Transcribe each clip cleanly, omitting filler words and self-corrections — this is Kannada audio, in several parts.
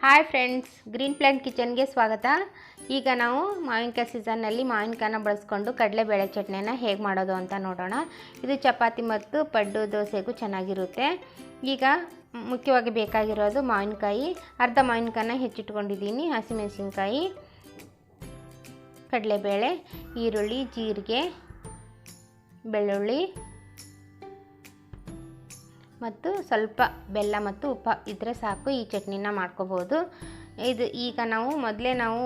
ಹಾಯ್ ಫ್ರೆಂಡ್ಸ್, ಗ್ರೀನ್ ಪ್ಲಾಂಟ್ ಕಿಚನ್ಗೆ ಸ್ವಾಗತ. ಈಗ ನಾವು ಮಾವಿನಕಾಯಿ ಸೀಸನ್ನಲ್ಲಿ ಮಾವಿನಕಾಯಿನ ಬಳಸ್ಕೊಂಡು ಕಡಲೆಬೇಳೆ ಚಟ್ನಿನ ಹೇಗೆ ಮಾಡೋದು ಅಂತ ನೋಡೋಣ. ಇದು ಚಪಾತಿ ಮತ್ತು ಪಡ್ಡು ದೋಸೆಗೂ ಚೆನ್ನಾಗಿರುತ್ತೆ. ಈಗ ಮುಖ್ಯವಾಗಿ ಬೇಕಾಗಿರೋದು ಮಾವಿನಕಾಯಿ. ಅರ್ಧ ಮಾವಿನಕಾಯಿನ ಹೆಚ್ಚಿಟ್ಕೊಂಡಿದ್ದೀನಿ. ಹಸಿಮೆಣಸಿನ್ಕಾಯಿ, ಕಡಲೆಬೇಳೆ, ಈರುಳ್ಳಿ, ಜೀರಿಗೆ, ಬೆಳ್ಳುಳ್ಳಿ ಮತ್ತು ಸ್ವಲ್ಪ ಬೆಲ್ಲ ಮತ್ತು ಉಪ್ಪು ಇದ್ದರೆ ಸಾಕು. ಈ ಚಟ್ನಿನ ಮಾಡ್ಕೋಬೋದು. ಈಗ ಮೊದಲೇ ನಾವು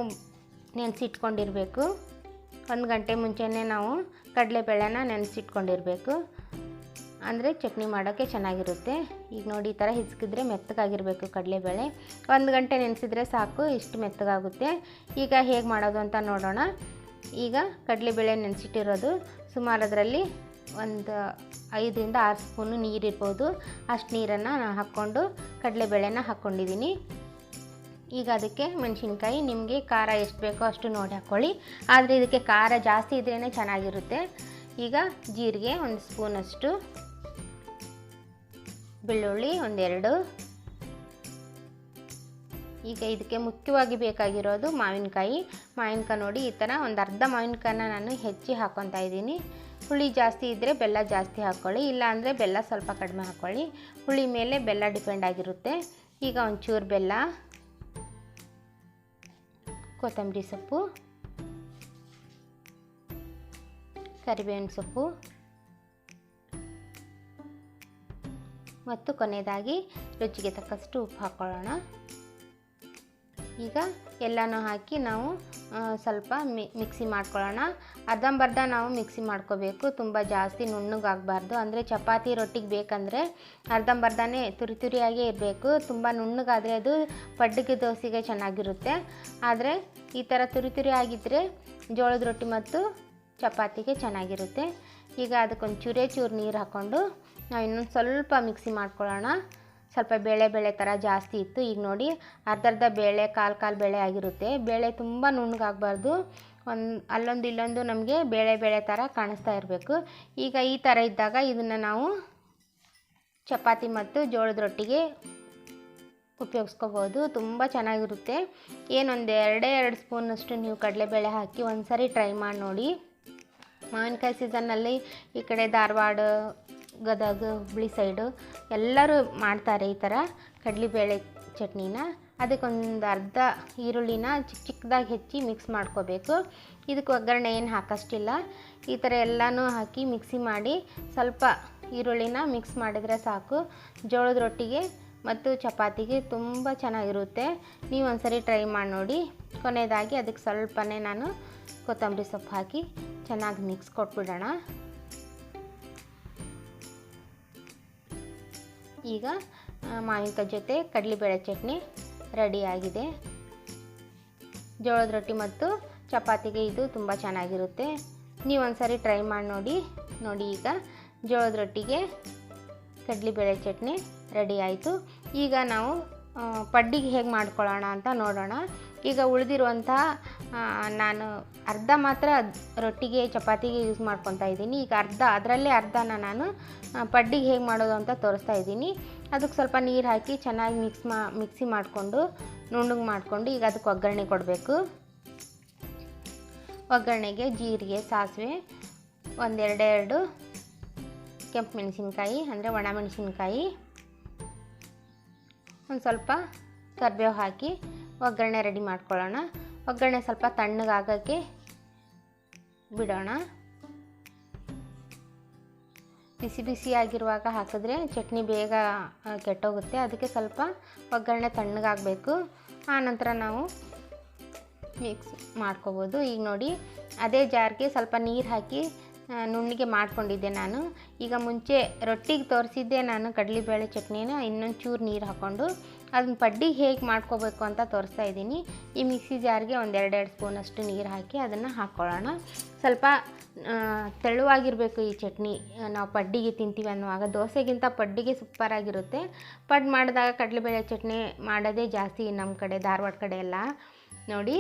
ನೆನೆಸಿಟ್ಕೊಂಡಿರಬೇಕು. 1 ಗಂಟೆ ಮುಂಚೆನೇ ನಾವು ಕಡಲೆಬೇಳೆನ ನೆನೆಸಿಟ್ಕೊಂಡಿರಬೇಕು. ಅಂದರೆ ಚಟ್ನಿ ಮಾಡೋಕ್ಕೆ ಚೆನ್ನಾಗಿರುತ್ತೆ. ಈಗ ನೋಡಿ, ಈ ಥರ ಹಿಚ್ಕಿದ್ರೆ ಮೆತ್ತಗಾಗಿರಬೇಕು ಕಡಲೆಬೇಳೆ. 1 ಗಂಟೆ ನೆನೆಸಿದ್ರೆ ಸಾಕು, ಇಷ್ಟು ಮೆತ್ತಗಾಗುತ್ತೆ. ಈಗ ಹೇಗೆ ಮಾಡೋದು ಅಂತ ನೋಡೋಣ. ಈಗ ಕಡಲೆಬೇಳೆ ನೆನೆಸಿಟ್ಟಿರೋದು ಸುಮಾರು ಅದರಲ್ಲಿ ಒಂದು 5ರಿಂದ 6 ಸ್ಪೂನು ನೀರಿರ್ಬೋದು. ಅಷ್ಟು ನೀರನ್ನು ನಾನು ಹಾಕ್ಕೊಂಡು ಕಡಲೆಬೇಳೆನ ಹಾಕ್ಕೊಂಡಿದ್ದೀನಿ. ಈಗ ಅದಕ್ಕೆ ಮೆಣಸಿನ್ಕಾಯಿ, ನಿಮಗೆ ಖಾರ ಎಷ್ಟು ಬೇಕೋ ಅಷ್ಟು ನೋಡಿ ಹಾಕ್ಕೊಳ್ಳಿ. ಆದರೆ ಇದಕ್ಕೆ ಖಾರ ಜಾಸ್ತಿ ಇದ್ರೇ ಚೆನ್ನಾಗಿರುತ್ತೆ. ಈಗ ಜೀರಿಗೆ 1 ಸ್ಪೂನಷ್ಟು, ಬೆಳ್ಳುಳ್ಳಿ 1-2. ಈಗ ಇದಕ್ಕೆ ಮುಖ್ಯವಾಗಿ ಬೇಕಾಗಿರೋದು ಮಾವಿನಕಾಯಿ ನೋಡಿ, ಈ ಥರ ಒಂದು ಅರ್ಧ ಮಾವಿನಕಾಯಿನ ನಾನು ಹೆಚ್ಚಿ ಹಾಕ್ಕೊತಾ ಇದ್ದೀನಿ. ಹುಳಿ ಜಾಸ್ತಿ ಇದ್ದರೆ ಬೆಲ್ಲ ಜಾಸ್ತಿ ಹಾಕ್ಕೊಳ್ಳಿ, ಇಲ್ಲ ಅಂದರೆ ಬೆಲ್ಲ ಸ್ವಲ್ಪ ಕಡಿಮೆ ಹಾಕ್ಕೊಳ್ಳಿ. ಹುಳಿ ಮೇಲೆ ಬೆಲ್ಲ ಡಿಪೆಂಡ್ ಆಗಿರುತ್ತೆ. ಈಗ ಒಂಚೂರು ಬೆಲ್ಲ, ಕೊತ್ತಂಬರಿ ಸೊಪ್ಪು, ಕರಿಬೇವಿನ ಸೊಪ್ಪು ಮತ್ತು ಕೊನೆಯದಾಗಿ ರುಚಿಗೆ ತಕ್ಕಷ್ಟು ಉಪ್ಪು ಹಾಕ್ಕೊಳ್ಳೋಣ. ಈಗ ಎಲ್ಲನೂ ಹಾಕಿ ನಾವು ಸ್ವಲ್ಪ ಮಿಕ್ಸಿ ಮಾಡ್ಕೊಳ್ಳೋಣ. ಅರ್ಧಂಬರ್ಧ ನಾವು ಮಿಕ್ಸಿ ಮಾಡ್ಕೋಬೇಕು. ತುಂಬ ಜಾಸ್ತಿ ನುಣ್ಣಗಾಗಬಾರ್ದು. ಅಂದರೆ ಚಪಾತಿ ರೊಟ್ಟಿಗೆ ಬೇಕಂದರೆ ಅರ್ಧಂಬರ್ಧನೇ ತುರಿಯಾಗೇ ಇರಬೇಕು. ತುಂಬ ನುಣ್ಣಗಾದರೆ ಅದು ಪಡ್ಡಿಗೆ ದೋಸೆಗೆ ಚೆನ್ನಾಗಿರುತ್ತೆ. ಆದರೆ ಈ ಥರ ತುರಿ ಆಗಿದ್ದರೆ ಜೋಳದ ರೊಟ್ಟಿ ಮತ್ತು ಚಪಾತಿಗೆ ಚೆನ್ನಾಗಿರುತ್ತೆ. ಈಗ ಅದಕ್ಕೊಂದು ಚೂರು ನೀರು ಹಾಕ್ಕೊಂಡು ನಾವು ಇನ್ನೊಂದು ಸ್ವಲ್ಪ ಮಿಕ್ಸಿ ಮಾಡ್ಕೊಳ್ಳೋಣ. ಸ್ವಲ್ಪ ಬೇಳೆ ಥರ ಜಾಸ್ತಿ ಇತ್ತು. ಈಗ ನೋಡಿ, ಅರ್ಧ ಬೇಳೆ, ಕಾಲು ಬೇಳೆ ಆಗಿರುತ್ತೆ. ಬೇಳೆ ತುಂಬ ನುಣ್ಣಗಾಗಬಾರ್ದು. ಅಲ್ಲೊಂದು ಇಲ್ಲೊಂದು ನಮಗೆ ಬೇಳೆ ಥರ ಕಾಣಿಸ್ತಾ ಇರಬೇಕು. ಈಗ ಈ ಥರ ಇದ್ದಾಗ ಇದನ್ನು ನಾವು ಚಪಾತಿ ಮತ್ತು ಜೋಳದ ರೊಟ್ಟಿಗೆ ಉಪಯೋಗಿಸ್ಕೋಬೋದು. ತುಂಬ ಚೆನ್ನಾಗಿರುತ್ತೆ. ಏನೊಂದು 2 ಸ್ಪೂನಷ್ಟು ನೀವು ಕಡಲೆಬೇಳೆ ಹಾಕಿ ಒಂದು ಸಾರಿ ಟ್ರೈ ಮಾಡಿ ನೋಡಿ. ಮಾವಿನಕಾಯಿ ಸೀಸನ್ನಲ್ಲಿ ಈ ಕಡೆ ಧಾರವಾಡ, ಗದಗ, ಹುಬ್ಳಿ ಸೈಡು ಎಲ್ಲರೂ ಮಾಡ್ತಾರೆ ಈ ಥರ ಕಡಲೆಬೇಳೆ ಚಟ್ನಿನ. ಅದಕ್ಕೊಂದು ಅರ್ಧ ಈರುಳ್ಳಿನ ಚಿಕ್ಕದಾಗಿ ಹೆಚ್ಚಿ ಮಿಕ್ಸ್ ಮಾಡ್ಕೋಬೇಕು. ಇದಕ್ಕೆ ಒಗ್ಗರಣೆ ಏನು ಹಾಕೋಷ್ಟಿಲ್ಲ. ಈ ಥರ ಎಲ್ಲನೂ ಹಾಕಿ ಮಿಕ್ಸಿ ಮಾಡಿ ಸ್ವಲ್ಪ ಈರುಳ್ಳಿನ ಮಿಕ್ಸ್ ಮಾಡಿದರೆ ಸಾಕು. ಜೋಳದ ರೊಟ್ಟಿಗೆ ಮತ್ತು ಚಪಾತಿಗೆ ತುಂಬ ಚೆನ್ನಾಗಿರುತ್ತೆ. ನೀವು ಒಂದ್ಸರಿ ಟ್ರೈ ಮಾಡಿ ನೋಡಿ. ಕೊನೆಯದಾಗಿ ಅದಕ್ಕೆ ಸ್ವಲ್ಪನೇ ನಾನು ಕೊತ್ತಂಬರಿ ಸೊಪ್ಪು ಹಾಕಿ ಚೆನ್ನಾಗಿ ಮಿಕ್ಸ್ ಕೊಟ್ಬಿಡೋಣ. ಈಗ ಮಾವಿನಕಾಯಿ ಜೊತೆ ಕಡಲೆಬೇಳೆ ಚಟ್ನಿ ರೆಡಿಯಾಗಿದೆ. ಜೋಳದ ರೊಟ್ಟಿ ಮತ್ತು ಚಪಾತಿಗೆ ಇದು ತುಂಬ ಚೆನ್ನಾಗಿರುತ್ತೆ. ನೀವು ಒಂದ್ಸರಿ ಟ್ರೈ ಮಾಡಿ ನೋಡಿ. ಈಗ ಜೋಳದ ರೊಟ್ಟಿಗೆ ಕಡಲೆಬೇಳೆ ಚಟ್ನಿ ರೆಡಿ ಆಯಿತು. ಈಗ ನಾವು ಪಡ್ಡಿಗೆ ಹೇಗೆ ಮಾಡ್ಕೊಳ್ಳೋಣ ಅಂತ ನೋಡೋಣ. ಈಗ ಉಳಿದಿರುವಂತಹ ನಾನು ಅರ್ಧ ಮಾತ್ರ ರೊಟ್ಟಿಗೆ ಚಪಾತಿಗೆ ಯೂಸ್ ಮಾಡ್ಕೊತಾ ಇದ್ದೀನಿ. ಈಗ ಅದರಲ್ಲೇ ಅರ್ಧನ ನಾನು ಪಡ್ಡಿಗೆ ಹೇಗೆ ಮಾಡೋದು ಅಂತ ತೋರಿಸ್ತಾ ಇದ್ದೀನಿ. ಅದಕ್ಕೆ ಸ್ವಲ್ಪ ನೀರು ಹಾಕಿ ಚೆನ್ನಾಗಿ ಮಿಕ್ಸಿ ಮಾಡಿಕೊಂಡು ನುಣ್ಣಗೆ ಮಾಡಿಕೊಂಡು ಈಗ ಅದಕ್ಕೆ ಒಗ್ಗರಣೆ ಕೊಡಬೇಕು. ಒಗ್ಗರಣೆಗೆ ಜೀರಿಗೆ, ಸಾಸಿವೆ, 1-2 ಕೆಂಪು ಮೆಣಸಿನ್ಕಾಯಿ ಅಂದರೆ ಒಣ ಮೆಣಸಿನ್ಕಾಯಿ, ಒಂದು ಸ್ವಲ್ಪ ಕರಿಬೇವು ಹಾಕಿ ಒಗ್ಗರಣೆ ರೆಡಿ ಮಾಡ್ಕೊಳ್ಳೋಣ. ಒಗ್ಗರಣೆ ಸ್ವಲ್ಪ ತಣ್ಣಗಾಗೋಕ್ಕೆ ಬಿಡೋಣ. ಬಿಸಿಯಾಗಿರುವಾಗ ಹಾಕಿದ್ರೆ ಚಟ್ನಿ ಬೇಗ ಕೆಟ್ಟೋಗುತ್ತೆ. ಅದಕ್ಕೆ ಸ್ವಲ್ಪ ಒಗ್ಗರಣೆ ತಣ್ಣಗಾಗಬೇಕು. ಆನಂತರ ನಾವು ಮಿಕ್ಸ್ ಮಾಡ್ಕೋಬೋದು. ಈಗ ನೋಡಿ, ಅದೇ ಜಾರ್ಗೆ ಸ್ವಲ್ಪ ನೀರು ಹಾಕಿ ನುಣ್ಣಿಗೆ ಮಾಡ್ಕೊಂಡಿದ್ದೆ ನಾನು. ಈಗ ಮುಂಚೆ ರೊಟ್ಟಿಗೆ ತೋರಿಸಿದ್ದೆ ನಾನು ಕಡಲೆಬೇಳೆ ಚಟ್ನಿನ. ಇನ್ನೊಂದು ಚೂರು ನೀರು ಹಾಕ್ಕೊಂಡು ಅದನ್ನ ಪಡ್ಡಿಗೆ ಹೇಗೆ ಮಾಡ್ಕೋಬೇಕು ಅಂತ ತೋರಿಸ್ತಾ ಇದ್ದೀನಿ. ಈ ಮಿಕ್ಸಿ ಜಾರ್ಗೆ 1-2 ಸ್ಪೂನಷ್ಟು ನೀರು ಹಾಕಿ ಅದನ್ನು ಹಾಕ್ಕೊಳ್ಳೋಣ. ಸ್ವಲ್ಪ ತೆಳುವಾಗಿರಬೇಕು ಈ ಚಟ್ನಿ. ನಾವು ಪಡ್ಡಿಗೆ ತಿಂತೀವಿ ಅನ್ನುವಾಗ ದೋಸೆಗಿಂತ ಪಡ್ಡಿಗೆ ಸೂಪರಾಗಿರುತ್ತೆ. ಪಡ್ಡು ಮಾಡಿದಾಗ ಕಡಲೆಬೇಳೆ ಚಟ್ನಿ ಮಾಡೋದೇ ಜಾಸ್ತಿ ನಮ್ಮ ಕಡೆ, ಧಾರವಾಡ ಕಡೆ ಎಲ್ಲ ನೋಡಿ.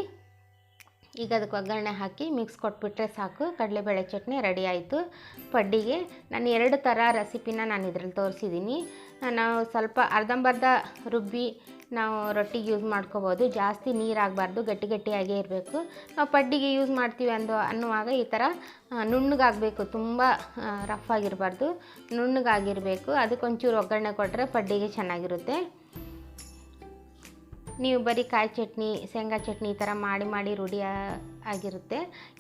ಈಗ ಅದಕ್ಕೆ ಒಗ್ಗರಣೆ ಹಾಕಿ ಮಿಕ್ಸ್ ಕೊಟ್ಬಿಟ್ರೆ ಸಾಕು. ಕಡಲೆಬೇಳೆ ಚಟ್ನಿ ರೆಡಿ ಆಯಿತು. ಪಡ್ಡಿಗೆ ನಾನು 2 ಥರ ರೆಸಿಪಿನ ನಾನು ಇದರಲ್ಲಿ ತೋರಿಸಿದ್ದೀನಿ. ನಾವು ಸ್ವಲ್ಪ ಅರ್ಧಂಬರ್ಧ ರುಬ್ಬಿ ನಾವು ರೊಟ್ಟಿಗೆ ಯೂಸ್ ಮಾಡ್ಕೋಬೋದು. ಜಾಸ್ತಿ ನೀರಾಗಬಾರ್ದು, ಗಟ್ಟಿ ಗಟ್ಟಿಯಾಗೇ ಇರಬೇಕು. ನಾವು ಪಡ್ಡಿಗೆ ಯೂಸ್ ಮಾಡ್ತೀವಿ ಅನ್ನುವಾಗ ಈ ಥರ ನುಣ್ಣಗಾಗಬೇಕು, ತುಂಬ ರಫ್ ಆಗಿರಬಾರ್ದು, ನುಣ್ಣಗಾಗಿರಬೇಕು. ಅದಕ್ಕೊಂಚೂರು ಒಗ್ಗರಣೆ ಕೊಟ್ಟರೆ ಪಡ್ಡಿಗೆ ಚೆನ್ನಾಗಿರುತ್ತೆ. ನೀವು ಬರೀ ಕಾಯಿ ಚಟ್ನಿ, ಶೇಂಗಾ ಚಟ್ನಿ ಈ ಥರ ಮಾಡಿ ರೂಢಿ ಆಗಿರುತ್ತೆ.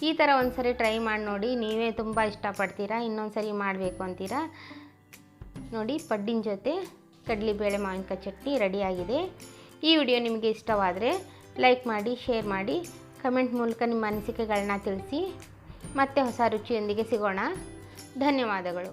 ಈ ಥರ ಒಂದು ಸರಿ ಟ್ರೈ ಮಾಡಿ ನೋಡಿ, ನೀವೇ ತುಂಬ ಇಷ್ಟಪಡ್ತೀರಾ, ಇನ್ನೊಂದು ಸರಿ ಮಾಡಬೇಕು ಅಂತೀರಾ. ನೋಡಿ, ಪಡ್ಡಿನ ಜೊತೆ ಕಡಲೆಬೇಳೆ ಮಾವಿನಕಾಯಿ ಚಟ್ನಿ ರೆಡಿಯಾಗಿದೆ. ಈ ವಿಡಿಯೋ ನಿಮಗೆ ಇಷ್ಟವಾದರೆ ಲೈಕ್ ಮಾಡಿ, ಶೇರ್ ಮಾಡಿ, ಕಮೆಂಟ್ ಮೂಲಕ ನಿಮ್ಮ ಅನಿಸಿಕೆಗಳನ್ನ ತಿಳಿಸಿ. ಮತ್ತೆ ಹೊಸ ರುಚಿಯೊಂದಿಗೆ ಸಿಗೋಣ. ಧನ್ಯವಾದಗಳು.